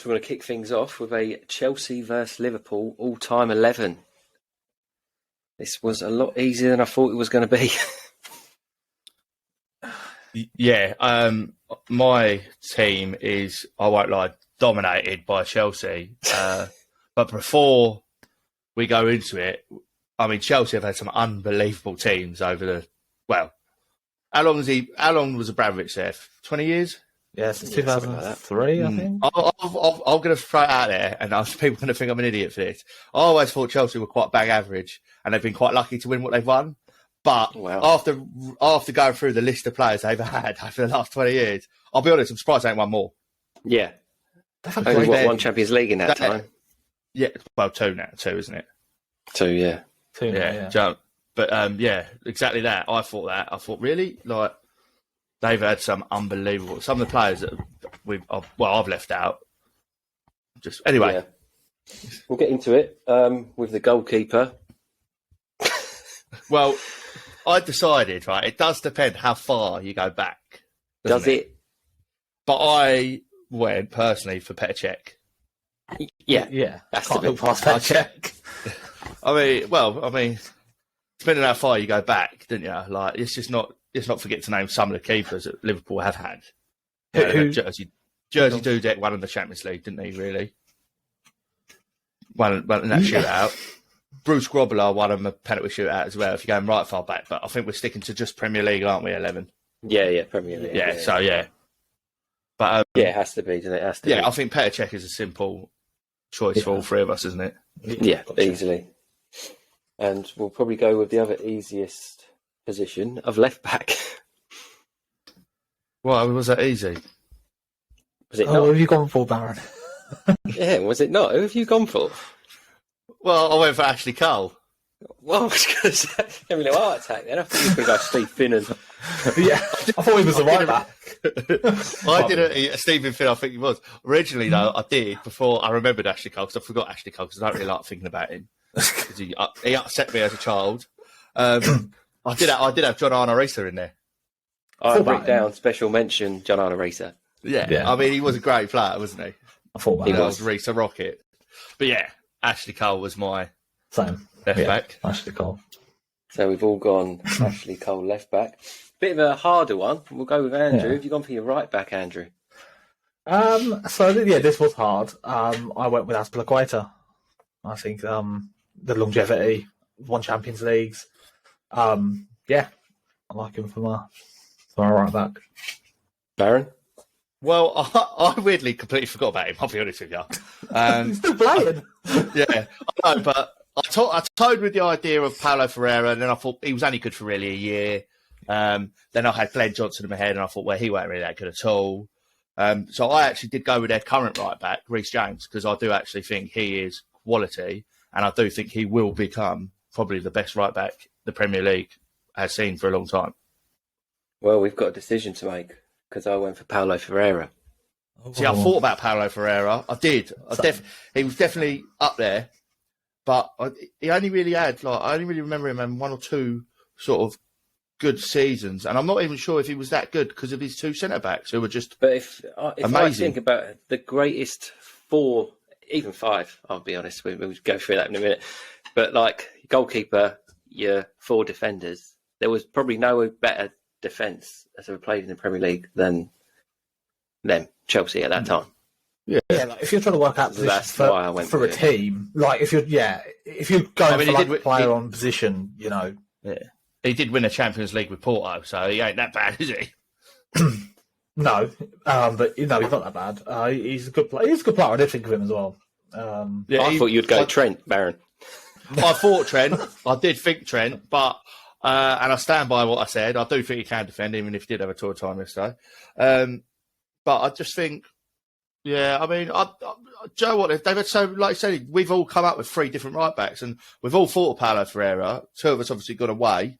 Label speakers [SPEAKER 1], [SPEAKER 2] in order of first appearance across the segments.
[SPEAKER 1] perhaps we're going to kick things off with a Chelsea versus Liverpool all-time 11. This was a lot easier than I thought it was going to be.
[SPEAKER 2] Yeah, my team is, I won't lie, dominated by Chelsea. But before we go into it, I mean, Chelsea have had some unbelievable teams over the, well, how long was Abramovich there? 20 years?
[SPEAKER 3] Yeah, since 2003, I think.
[SPEAKER 2] I'm going to throw it out there, and people are going to think I'm an idiot for this. I always thought Chelsea were quite bang average, and they've been quite lucky to win what they've won. But after going through the list of players they've had over the last 20 years, I'll be honest, I'm surprised they ain't won more.
[SPEAKER 1] Yeah. Only one Champions League in that time.
[SPEAKER 2] Yeah, well, two, isn't it?
[SPEAKER 1] Two, yeah.
[SPEAKER 2] But yeah, exactly that. I thought, really? Like, they've had some unbelievable... Some of the players that I've left out. Just anyway.
[SPEAKER 1] Yeah. We'll get into it with the goalkeeper.
[SPEAKER 2] Well, I decided, right, it does depend how far you go back.
[SPEAKER 1] Does it?
[SPEAKER 2] But I went, personally, for Petr Cech.
[SPEAKER 3] Yeah. That's the big past Petr Cech.
[SPEAKER 2] I mean, depending on how far you go back, didn't you? Like, let's not forget to name some of the keepers that Liverpool have had. Jersey Dudek won in the Champions League, didn't he, really? Won in that shootout. Bruce Grobbelaar won him a penalty shootout as well, if you're going right far back. But I think we're sticking to just Premier League, aren't we, 11?
[SPEAKER 1] Yeah, Premier League.
[SPEAKER 2] Yeah. But
[SPEAKER 1] it has to be, doesn't it?
[SPEAKER 2] I think Petr Cech is a simple choice for all three of us, isn't it?
[SPEAKER 1] Yeah, easily. And we'll probably go with the other easiest position of left back.
[SPEAKER 2] Well, was that easy?
[SPEAKER 1] Was it not?
[SPEAKER 3] What have you gone for, Baron?
[SPEAKER 1] Yeah, was it not? Who have you gone for?
[SPEAKER 2] Well, I went for Ashley Cole.
[SPEAKER 1] Well, I was going to say, give me a little heart attack then. I thought you were going to go Steve Finnan.
[SPEAKER 3] Yeah, I thought he was the right back.
[SPEAKER 2] I didn't. Stephen Finn, I think he was. Originally, though, I did before I remembered Ashley Cole, because I forgot Ashley Cole, because I don't really like thinking about him. Because he upset me as a child. I did have John Arnorisa in there.
[SPEAKER 1] I wrote down special mention John Arnorisa.
[SPEAKER 2] Yeah, I mean, he was a great player, wasn't he?
[SPEAKER 3] I thought
[SPEAKER 2] he was Risa Rocket. But yeah, Ashley Cole was my
[SPEAKER 3] same
[SPEAKER 2] left back.
[SPEAKER 3] Ashley Cole.
[SPEAKER 1] So we've all gone Ashley Cole left back. Bit of a harder one. We'll go with Andrew. Have you gone for your right back, Andrew?
[SPEAKER 3] This was hard. I went with Azpilicueta. I think the longevity, won Champions Leagues. I like him for my right back.
[SPEAKER 1] Baron?
[SPEAKER 2] Well, I weirdly completely forgot about him, I'll be honest with you.
[SPEAKER 3] He's still playing.
[SPEAKER 2] Yeah, I know, but I toyed with the idea of Paulo Ferreira, and then I thought he was only good for really a year. Then I had Glenn Johnson in my head, and I thought, well, he weren't really that good at all. So I actually did go with their current right back, Reece James, because I do actually think he is quality, and I do think he will become probably the best right back the Premier League has seen for a long time.
[SPEAKER 1] Well, we've got a decision to make, because I went for Paulo Ferreira.
[SPEAKER 2] See, I thought about Paulo Ferreira. I did. He was definitely up there, but he only really had, I only really remember him having one or two sort of good seasons, and I'm not even sure if he was that good because of his two centre-backs who were just amazing.
[SPEAKER 1] I think about the greatest four, even five, I'll be honest, we'll go through that in a minute, but like goalkeeper, your four defenders, there was probably no better defence that's ever played in the Premier League than them, Chelsea at that time.
[SPEAKER 3] Yeah, like if you're trying to work out positions for a team, like if you're going for player on position, Yeah.
[SPEAKER 2] He did win a Champions League with Porto, so he ain't that bad, is he?
[SPEAKER 3] No, but he's not that bad. He's a good player. He's a good player. I did think of him as well.
[SPEAKER 1] I thought you'd go Trent, Baron.
[SPEAKER 2] I thought Trent. I did think Trent, but and I stand by what I said. I do think he can defend, even if he did have a tour time yesterday. But I just think, I mean, Joe, what they've had so, like I said, we've all come up with three different right backs, and we've all thought of Paulo Ferreira. Two of us obviously got away.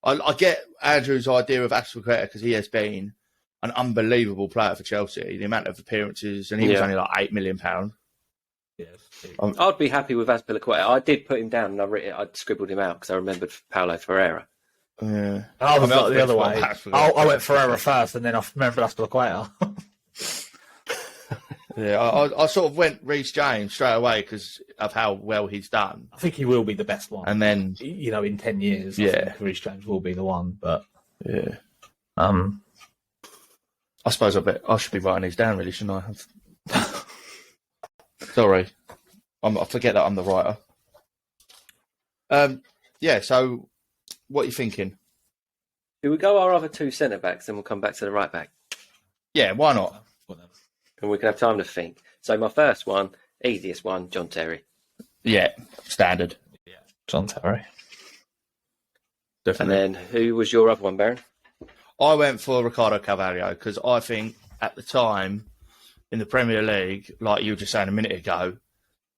[SPEAKER 2] I get Andrew's idea of Azpilicueta because he has been an unbelievable player for Chelsea. The amount of appearances, and he was only like £8 million.
[SPEAKER 3] Yes,
[SPEAKER 1] I'd be happy with Azpilicueta. I did put him down, and I'd scribbled him out because I remembered Paulo Ferreira.
[SPEAKER 2] Yeah,
[SPEAKER 3] I was the other way. I went Ferreira first, and then I remembered Azpilicueta.
[SPEAKER 2] Yeah, I sort of went Reece James straight away because of how well he's done.
[SPEAKER 3] I think he will be the best one.
[SPEAKER 2] And then,
[SPEAKER 3] in 10 years, I think Reece James will be the one. But
[SPEAKER 2] yeah,
[SPEAKER 3] I
[SPEAKER 2] suppose I should be writing these down, really, shouldn't I? Sorry, I forget that I'm the writer. Yeah. So, what are you thinking?
[SPEAKER 1] Do we go our other two centre backs, and we'll come back to the right back,
[SPEAKER 2] Yeah, why not?
[SPEAKER 1] and we can have time to think. So my first one, easiest one, John Terry,
[SPEAKER 2] Yeah, standard.
[SPEAKER 3] John Terry.
[SPEAKER 2] Definitely.
[SPEAKER 1] and then who was your other one, Baron?
[SPEAKER 2] I went for Ricardo Carvalho because I think at the time in the Premier League, like you were just saying a minute ago,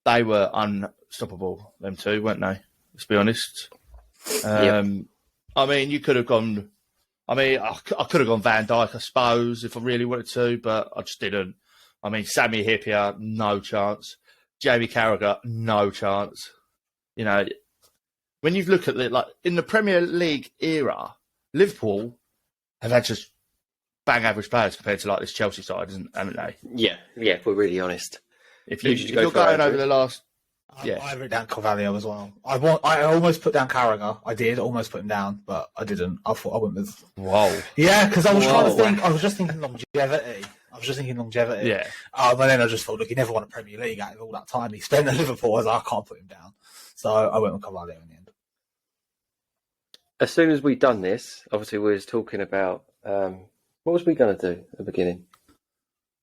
[SPEAKER 2] they were unstoppable, them two, weren't they? Let's be honest. I mean, you could have gone... I mean, I could have gone Van Dijk, I suppose, if I really wanted to, but I just didn't. I mean, Sami Hyypiä, no chance. Jamie Carragher, no chance. You know, when you look at it, like in the Premier League era, Liverpool have had just bang average players compared to like this Chelsea side, haven't they?
[SPEAKER 1] Yeah, if we're really honest.
[SPEAKER 2] If
[SPEAKER 1] Who did you go
[SPEAKER 2] you're
[SPEAKER 1] for,
[SPEAKER 2] going
[SPEAKER 1] Andrew?
[SPEAKER 2] over the last...
[SPEAKER 3] Yeah. I wrote down Carvalho as well. I almost put down Carragher. I did almost put him down, but I didn't. I thought I went with...
[SPEAKER 2] Whoa.
[SPEAKER 3] Yeah, because I was trying to
[SPEAKER 1] Whoa.
[SPEAKER 3] think... I was just thinking longevity.
[SPEAKER 2] Yeah.
[SPEAKER 3] And then I just thought, look, he never won a Premier League out of all that time he spent at Liverpool. I was like, I can't put him down. So I went with Carvalho in the end.
[SPEAKER 1] As soon as we'd done this, obviously we was talking about what was we going to do at the beginning?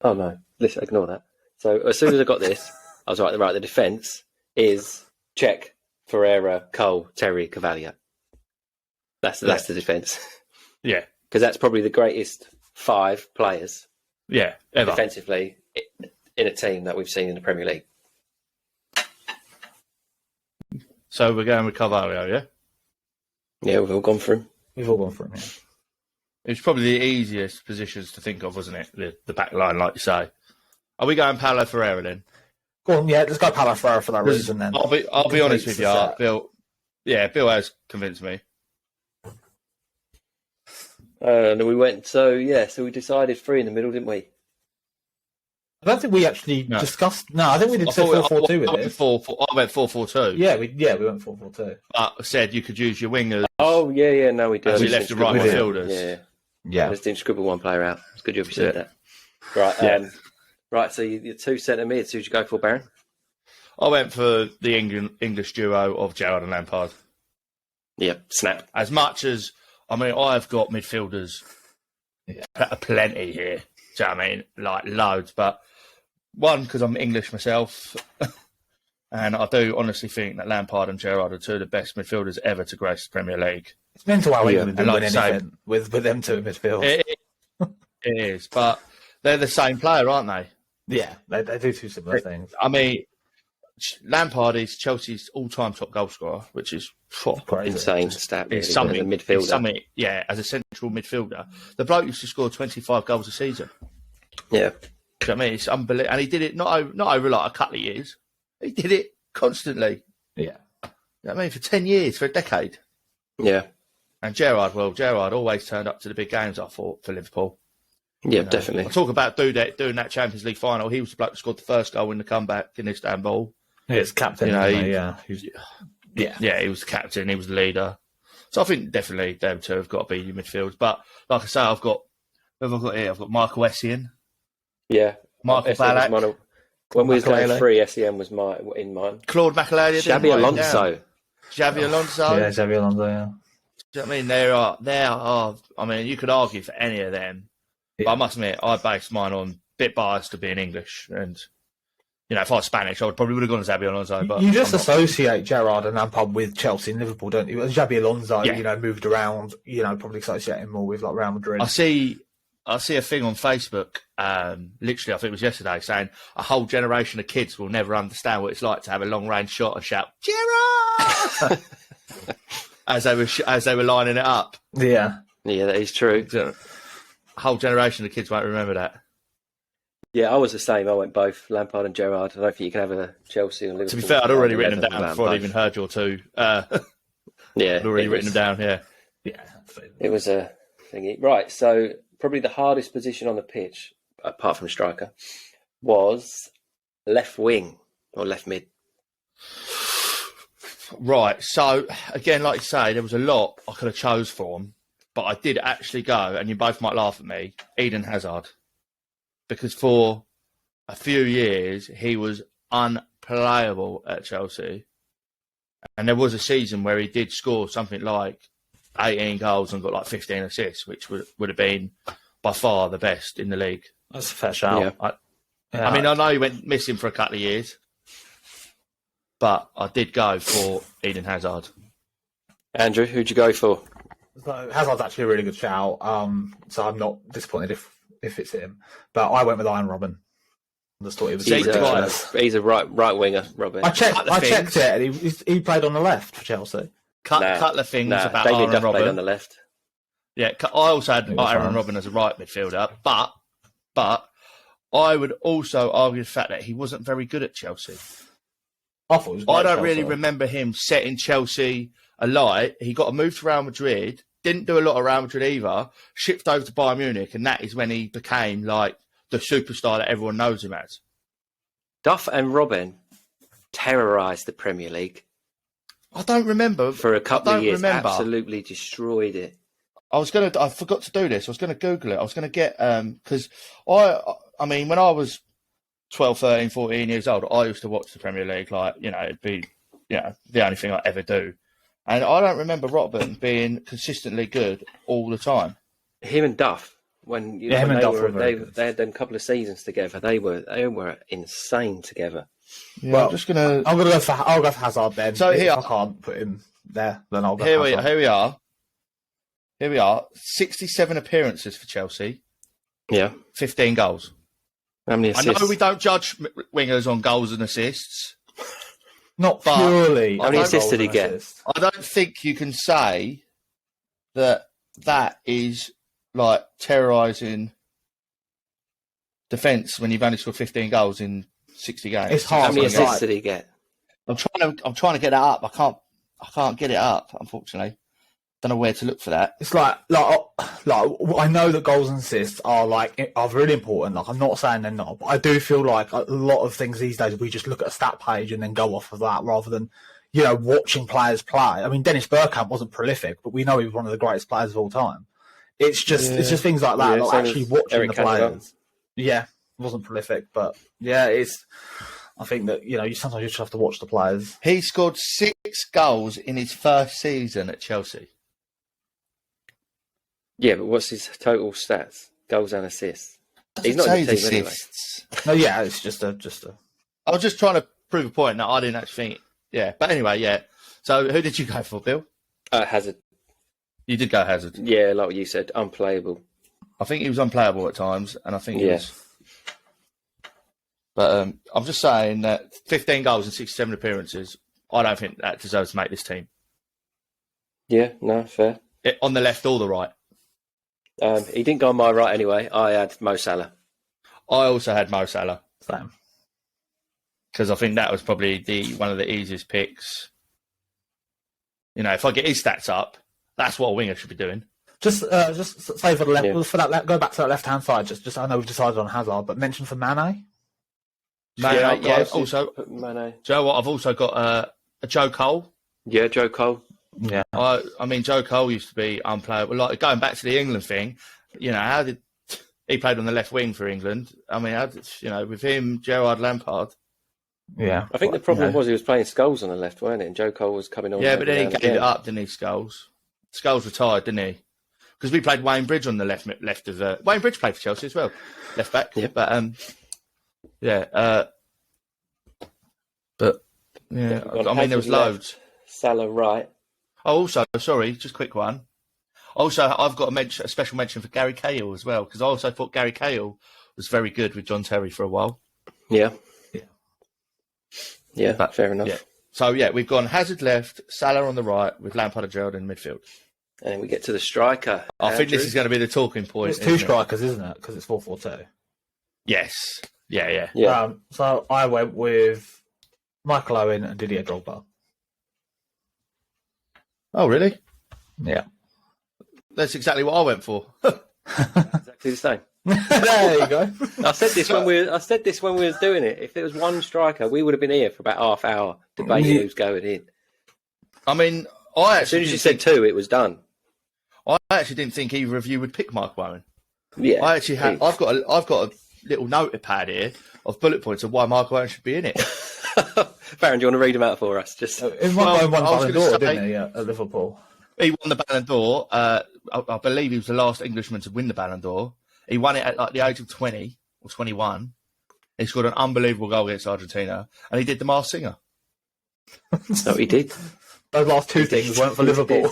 [SPEAKER 1] Oh no, listen, ignore that. So as soon as I got this, I was right. The defence is Czech, Ferreira, Cole, Terry, Carvalho. That's the defence,
[SPEAKER 2] Yeah.
[SPEAKER 1] because that's probably the greatest 5 players
[SPEAKER 2] Yeah. Ever.
[SPEAKER 1] defensively in a team that we've seen in the Premier League.
[SPEAKER 2] So we're going with Carvalho, yeah?
[SPEAKER 1] Yeah, we've all gone for him.
[SPEAKER 3] We've all gone for him, yeah.
[SPEAKER 2] It was probably the easiest positions to think of, wasn't it? The back line, like you say. Are we going Paulo Ferreira then?
[SPEAKER 3] Go on, yeah, let's go Paulo Ferreira for that reason then.
[SPEAKER 2] I'll be honest with you,
[SPEAKER 3] Completes the set.
[SPEAKER 2] Bill. Yeah, Bill has convinced me.
[SPEAKER 1] And we went, so we decided 3 in the middle, didn't we?
[SPEAKER 3] I don't think we actually discussed... No, I think we did say 4-4-2 with it.
[SPEAKER 2] I went 4-4-2.
[SPEAKER 3] Yeah, we went 4-4-2.
[SPEAKER 2] But I said you could use your wingers.
[SPEAKER 1] Oh, yeah, no, we did.
[SPEAKER 2] As we left and right midfielders.
[SPEAKER 1] Yeah. I just didn't scribble one player out. It's good job you said that. Right, right, so your 2 centre mids, who'd you go for, Baron?
[SPEAKER 2] I went for the English duo of Gerrard and Lampard.
[SPEAKER 1] Yeah, snap.
[SPEAKER 2] As much as, I mean, I've got midfielders plenty here. Do you know what I mean? Like, loads. But one, because I'm English myself, and I do honestly think that Lampard and Gerrard are 2 of the best midfielders ever to grace the Premier League.
[SPEAKER 3] It's mental how England didn't
[SPEAKER 2] like
[SPEAKER 3] win anything with them 2 in midfield.
[SPEAKER 2] It is, but they're the same player, aren't they?
[SPEAKER 3] Yeah, they do 2 similar things.
[SPEAKER 2] I mean, Lampard is Chelsea's all-time top goal scorer, which is
[SPEAKER 1] Insane stat. Really,
[SPEAKER 2] It's something.
[SPEAKER 1] as a midfielder.
[SPEAKER 2] It's something, yeah, as a central midfielder. The bloke used to score 25 goals a season.
[SPEAKER 1] Yeah.
[SPEAKER 2] Do you know what I mean? It's unbelievable. And he did it not over like a couple of years. He did it constantly.
[SPEAKER 3] Yeah.
[SPEAKER 2] You know what I mean? For 10 years, for a decade.
[SPEAKER 1] Yeah.
[SPEAKER 2] And Gerrard always turned up to the big games, I thought, for Liverpool.
[SPEAKER 1] Yeah, definitely.
[SPEAKER 2] I talk about doing that Champions League final. He was the bloke who scored the first goal in the comeback in Istanbul.
[SPEAKER 3] Yeah, it's captain,
[SPEAKER 2] You know,
[SPEAKER 3] he
[SPEAKER 2] he was the captain, he was the leader. So I think definitely them 2 have got to be your midfield. But like I say, I've got here? I've got Michael Essien.
[SPEAKER 1] Yeah.
[SPEAKER 2] Michael Ballack.
[SPEAKER 1] When we was going
[SPEAKER 2] Makelele.
[SPEAKER 1] 3, SEM was in mine.
[SPEAKER 2] Claude Makelele.
[SPEAKER 1] Xabi Alonso.
[SPEAKER 2] Xabi Alonso.
[SPEAKER 3] Yeah, Xabi Alonso, yeah.
[SPEAKER 2] Do you know what I mean? There are. I mean, you could argue for any of them.
[SPEAKER 3] Yeah.
[SPEAKER 2] But I must admit, I based mine on a bit biased to being English. And, you know, if I was Spanish, I probably would have gone to Xabi Alonso. But
[SPEAKER 3] you just associate Gerrard and Lampard with Chelsea and Liverpool, don't you? And Xabi Alonso, moved around, probably associate him more with like Real Madrid.
[SPEAKER 2] I see a thing on Facebook, literally, I think it was yesterday, saying a whole generation of kids will never understand what it's like to have a long-range shot and shout, Gerrard! as they were lining it up.
[SPEAKER 3] Yeah.
[SPEAKER 1] Yeah, that is true.
[SPEAKER 2] A whole generation of kids won't remember that.
[SPEAKER 1] Yeah, I was the same. I went both Lampard and Gerrard. I don't think you can have a Chelsea and Liverpool.
[SPEAKER 2] To be fair, I'd already written them down before I'd
[SPEAKER 1] both.
[SPEAKER 2] even heard your 2.
[SPEAKER 1] Yeah.
[SPEAKER 2] I'd already written them down, yeah.
[SPEAKER 3] Yeah.
[SPEAKER 1] It was a thingy. Right, so probably the hardest position on the pitch, apart from striker, was left wing or left mid.
[SPEAKER 2] Right. So again, like you say, there was a lot I could have chose from, but I did actually go, and you both might laugh at me, Eden Hazard, because for a few years he was unplayable at Chelsea, and there was a season where he did score something like 18 goals and got like 15 assists, which would have been by far the best in the league.
[SPEAKER 3] That's a fair shout.
[SPEAKER 2] Yeah. I mean, I know he went missing for a couple of years, but I did go for Eden Hazard.
[SPEAKER 1] Andrew, who'd you go for?
[SPEAKER 3] So Hazard's actually a really good shout. So I'm not disappointed if it's him. But I went with Iron Robin. I just thought he was
[SPEAKER 1] He's a right winger, Robin.
[SPEAKER 3] I checked it, and he played on the left for Chelsea.
[SPEAKER 2] Couple of things about
[SPEAKER 1] David
[SPEAKER 2] Iron
[SPEAKER 1] Duff
[SPEAKER 2] Robin.
[SPEAKER 1] played on the left.
[SPEAKER 2] Yeah, I also had Iron Robin as a right midfielder, but I would also argue the fact that he wasn't very good at Chelsea.
[SPEAKER 3] I don't
[SPEAKER 2] really remember him setting Chelsea alight. He got a move to Real Madrid, didn't do a lot of Real Madrid either, shipped over to Bayern Munich, and that is when he became like the superstar that everyone knows him as.
[SPEAKER 1] Duff and Robin terrorised the Premier League.
[SPEAKER 2] I don't remember.
[SPEAKER 1] For a couple of years, absolutely destroyed it.
[SPEAKER 2] I forgot to do this. I was going to Google it. I was going to get, because I mean, when I was 12, 13, 14 years old, I used to watch the Premier League, like, it'd be, the only thing I ever do. And I don't remember Robin being consistently good all the time.
[SPEAKER 1] Him and Duff, when they had done a couple of seasons together, they were insane together.
[SPEAKER 2] Yeah, well,
[SPEAKER 3] I'll go for Hazard then. So if I can't put him there, then I'll go.
[SPEAKER 2] Here we are. 67 appearances for Chelsea.
[SPEAKER 1] Yeah,
[SPEAKER 2] 15 goals.
[SPEAKER 1] How many assists?
[SPEAKER 2] I know we don't judge wingers on goals and assists.
[SPEAKER 3] Not purely.
[SPEAKER 1] How many assists did he get?
[SPEAKER 2] I don't think you can say that is like terrorising defence when you've only scored 15 goals in 60 games.
[SPEAKER 3] It's hard.
[SPEAKER 1] How many assists did he get?
[SPEAKER 2] I'm trying to get that up. I can't get it up, unfortunately. Don't know where to look for that.
[SPEAKER 3] It's like I know that goals and assists are really important. Like, I'm not saying they're not, but I do feel like a lot of things these days we just look at a stat page and then go off of that rather than watching players play. I mean, Dennis Bergkamp wasn't prolific, but we know he was one of the greatest players of all time. It's just things like that. Like actually watching the players. Yeah, wasn't prolific, but I think that sometimes you just have to watch the players.
[SPEAKER 2] He scored 6 goals in his first season at Chelsea.
[SPEAKER 1] Yeah, but what's his total stats? Goals and assists. He's not in the team anyway.
[SPEAKER 3] No, yeah, it's just a.
[SPEAKER 2] I was just trying to prove a point that I didn't actually think. Yeah, but anyway, yeah. So who did you go for, Bill?
[SPEAKER 1] Hazard.
[SPEAKER 2] You did go Hazard.
[SPEAKER 1] Yeah, like you said, unplayable.
[SPEAKER 2] I think he was unplayable at times, and I think he was. But I'm just saying that 15 goals and 67 appearances, I don't think that deserves to make this team.
[SPEAKER 1] Yeah, no, fair.
[SPEAKER 2] On the left or the right.
[SPEAKER 1] He didn't go on my right anyway. I had Mo Salah.
[SPEAKER 2] I also had Mo Salah.
[SPEAKER 3] Same.
[SPEAKER 2] Because I think that was probably one of the easiest picks. If I get his stats up, that's what a winger should be doing.
[SPEAKER 3] Just say for the left, for that, go back to that left-hand side. Just I know we've decided on Hazard, but mention for Mane.
[SPEAKER 2] Also, Mane. Do you know what? I've also got a Joe Cole.
[SPEAKER 1] Yeah, Joe Cole.
[SPEAKER 3] Yeah,
[SPEAKER 2] I mean, Joe Cole used to be unplayable. Like, going back to the England thing, how did he played on the left wing for England? I mean, with him, Gerrard, Lampard.
[SPEAKER 3] Yeah,
[SPEAKER 1] I think the problem was he was playing Scholes on the left, weren't it? And Joe Cole was coming on.
[SPEAKER 2] Yeah, but then he gave it up, didn't he? Scholes retired, didn't he? Because we played Wayne Bridge on the left of Wayne Bridge played for Chelsea as well, left back.
[SPEAKER 1] Yeah,
[SPEAKER 2] but I mean, there was loads.
[SPEAKER 1] Salah right.
[SPEAKER 2] Oh, also, sorry, just a quick one. Also, I've got a special mention for Gary Cahill as well, because I also thought Gary Cahill was very good with John Terry for a while.
[SPEAKER 1] Yeah, but, fair enough.
[SPEAKER 2] Yeah. So, we've gone Hazard left, Salah on the right, with Lampard and Gerrard in midfield.
[SPEAKER 1] And then we get to the striker.
[SPEAKER 2] I think this is going to be the talking point.
[SPEAKER 3] It's 2 strikers, isn't it? Because it's 4-4-2.
[SPEAKER 2] Yes. Yeah.
[SPEAKER 3] So I went with Michael Owen and Didier Drogba.
[SPEAKER 2] Oh, really?
[SPEAKER 3] Yeah.
[SPEAKER 2] That's exactly what I went for.
[SPEAKER 1] Exactly the same.
[SPEAKER 3] There you go.
[SPEAKER 1] I said this when we were doing it. If there was one striker, we would have been here for about half hour debating who's going in.
[SPEAKER 2] I mean,
[SPEAKER 1] As soon as you said two, it was done.
[SPEAKER 2] I actually didn't think either of you would pick Michael Owen.
[SPEAKER 1] Yeah,
[SPEAKER 2] I've got a little notepad here of bullet points of why Michael Owen should be in it.
[SPEAKER 1] Baron, do you want to read them out for us? Just
[SPEAKER 3] It won Ballon d'Or, didn't he, at Liverpool?
[SPEAKER 2] He won the Ballon d'Or. I believe he was the last Englishman to win the Ballon d'Or. He won it at like the age of 20 or 21. He scored an unbelievable goal against Argentina, and he did the Masked Singer.
[SPEAKER 1] No, he did.
[SPEAKER 3] Those last two things weren't for Liverpool.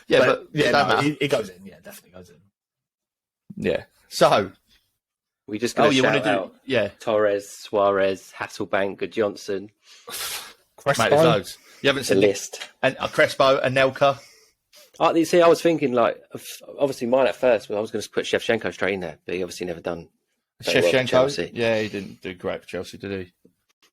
[SPEAKER 2] But
[SPEAKER 3] he goes in. Yeah, definitely goes in.
[SPEAKER 2] Yeah. So
[SPEAKER 1] We just going to shout
[SPEAKER 2] do?
[SPEAKER 1] out Torres, Suarez, Hasselbank, Johnson.
[SPEAKER 3] Crespo.
[SPEAKER 2] Mate, there's loads. You haven't
[SPEAKER 1] The
[SPEAKER 2] seen
[SPEAKER 1] list.
[SPEAKER 2] And Crespo, Anelka.
[SPEAKER 1] I was thinking, like, obviously mine at first, I was going to put Shevchenko straight in there, but he obviously never done very well for
[SPEAKER 2] Shevchenko.
[SPEAKER 1] Chelsea.
[SPEAKER 2] Yeah, he didn't do great for Chelsea, did he?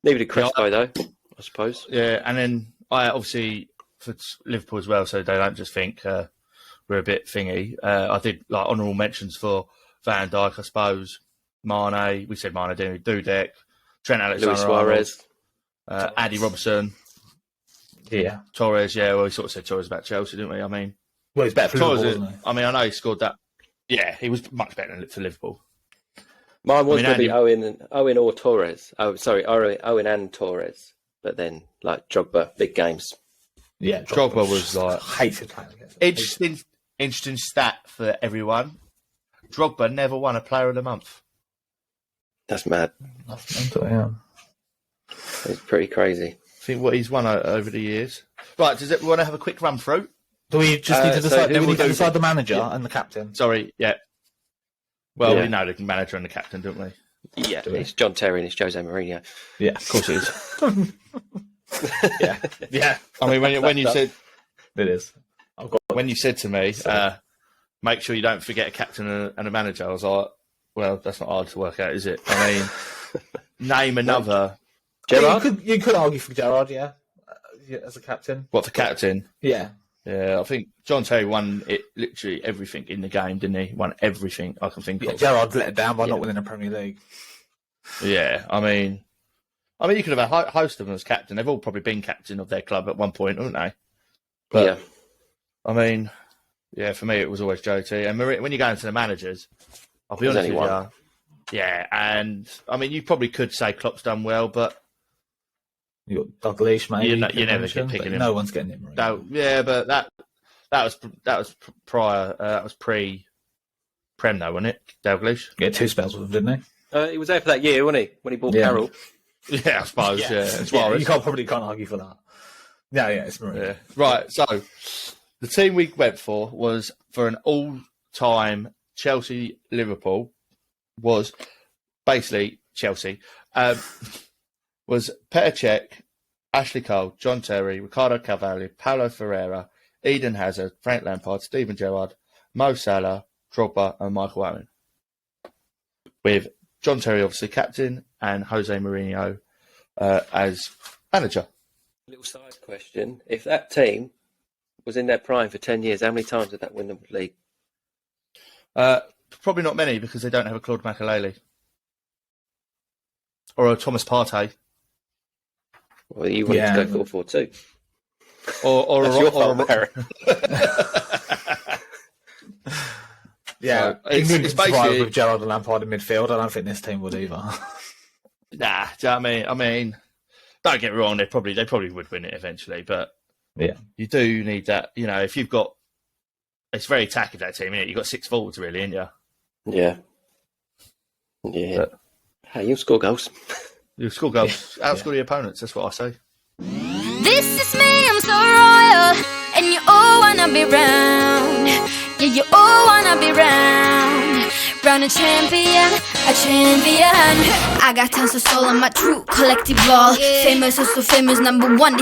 [SPEAKER 1] Neither did Crespo, though, I suppose.
[SPEAKER 2] Yeah, and then I obviously for Liverpool as well, so they don't just think we're a bit thingy. I did like honourable mentions for Van Dijk, I suppose. Mane, we said Mane, didn't we? Dudek, Trent
[SPEAKER 1] Luis
[SPEAKER 2] Alexander-Arnold,
[SPEAKER 1] Suarez.
[SPEAKER 2] Andy Robertson,
[SPEAKER 3] Yeah.
[SPEAKER 2] Torres. Yeah, well, we sort of said Torres about Chelsea, didn't we? I mean,
[SPEAKER 3] Well, he's better for
[SPEAKER 2] Torres,
[SPEAKER 3] Liverpool, isn't he?
[SPEAKER 2] I mean, I know he scored that. Yeah, he was much better than for Liverpool.
[SPEAKER 1] Mine was going to be
[SPEAKER 2] Andy-
[SPEAKER 1] Owen or Torres. Oh, sorry, Owen and Torres. But then, like, Drogba, big games.
[SPEAKER 3] Yeah,
[SPEAKER 2] Drogba was like
[SPEAKER 3] hated playing against him.
[SPEAKER 2] interesting stat for everyone. Drogba never won a Player of the Month.
[SPEAKER 1] That's mad.
[SPEAKER 3] That's mental, yeah.
[SPEAKER 1] It's pretty crazy.
[SPEAKER 2] I think what he's won over the years. Right, does it want to have a quick run through?
[SPEAKER 3] Do we just need to
[SPEAKER 1] so
[SPEAKER 3] decide?
[SPEAKER 1] who
[SPEAKER 3] Do we
[SPEAKER 1] will
[SPEAKER 3] need to
[SPEAKER 1] do-
[SPEAKER 3] decide the manager and the captain?
[SPEAKER 2] Sorry, yeah. Well,
[SPEAKER 1] Yeah.
[SPEAKER 2] we know the manager and the captain, don't we?
[SPEAKER 1] Yeah, it's John Terry and it's Jose Mourinho.
[SPEAKER 3] Yeah,
[SPEAKER 2] Of course it is.
[SPEAKER 3] yeah, yeah.
[SPEAKER 2] I mean, when you said
[SPEAKER 3] It is.
[SPEAKER 2] when you said to me, make sure you don't forget a captain and a manager, I was like, well, that's not hard to work out, is it? I mean, name another.
[SPEAKER 1] Gerrard?
[SPEAKER 3] You could argue for Gerrard, yeah, as a captain.
[SPEAKER 2] What for captain?
[SPEAKER 3] Yeah,
[SPEAKER 2] Yeah, I think John Terry won it literally everything in the game, didn't he? Won everything I can think of.
[SPEAKER 3] Gerrard's let it down by not winning the Premier League.
[SPEAKER 2] Yeah, I mean, you could have a host of them as captain. They've all probably been captain of their club at one point, haven't they? But,
[SPEAKER 1] Yeah.
[SPEAKER 2] I mean, yeah, for me it was always Joe T. And when you go into the managers, I'll be
[SPEAKER 1] There's
[SPEAKER 2] honest with
[SPEAKER 1] only
[SPEAKER 2] you.
[SPEAKER 1] one.
[SPEAKER 2] Yeah, and I mean, you probably could say Klopp's done well, but
[SPEAKER 3] You got Dalglish, maybe.
[SPEAKER 2] You never get picking him.
[SPEAKER 3] No one's getting him.
[SPEAKER 2] no, yeah, but that was prior. That was pre-Prem, though, wasn't it? Dalglish.
[SPEAKER 3] Get two spells with him, didn't
[SPEAKER 1] He was there for that year, wasn't he? When he bought
[SPEAKER 3] Yeah.
[SPEAKER 1] Carroll.
[SPEAKER 2] Yeah, I suppose. Yeah, and
[SPEAKER 3] he?
[SPEAKER 2] Suarez.
[SPEAKER 3] You probably can't argue for that. Yeah, it's Mourinho.
[SPEAKER 2] Yeah. Right, so the team we went for was for an all-time Chelsea-Liverpool was basically Chelsea. Was Petr Cech, Ashley Cole, John Terry, Ricardo Carvalho, Paulo Ferreira, Eden Hazard, Frank Lampard, Steven Gerrard, Mo Salah, Drogba and Michael Owen. With John Terry obviously captain and Jose Mourinho as manager.
[SPEAKER 1] Little side question. If that team was in their prime for 10 years, how many times did that win the league?
[SPEAKER 2] Probably not many because they don't have a Claude Makelele. Or a Thomas Partey.
[SPEAKER 1] Well, you wanted to go 4-4-2.
[SPEAKER 2] Or
[SPEAKER 1] That's your fault, Barry.
[SPEAKER 3] Yeah,
[SPEAKER 2] So it's
[SPEAKER 3] England could survive
[SPEAKER 2] basically-
[SPEAKER 3] with Gerrard and Lampard in midfield. I don't think this team would either.
[SPEAKER 2] Nah, do you know what I mean? Don't get me wrong, they probably would win it eventually, but
[SPEAKER 3] Yeah.
[SPEAKER 2] you do need that. You know, if you've got, it's very attacking that team, isn't it? You've got six forwards, really, ain't you?
[SPEAKER 1] Yeah. Yeah.
[SPEAKER 2] But-
[SPEAKER 1] Hey, you'll score goals.
[SPEAKER 2] You score goals, outscore the opponents. That's what I say.
[SPEAKER 4] This is me, I'm so royal, and you all wanna be round. Yeah, you all wanna be round. Round a champion, a champion. I got tons of soul on my true collective ball. Famous, also famous, number one.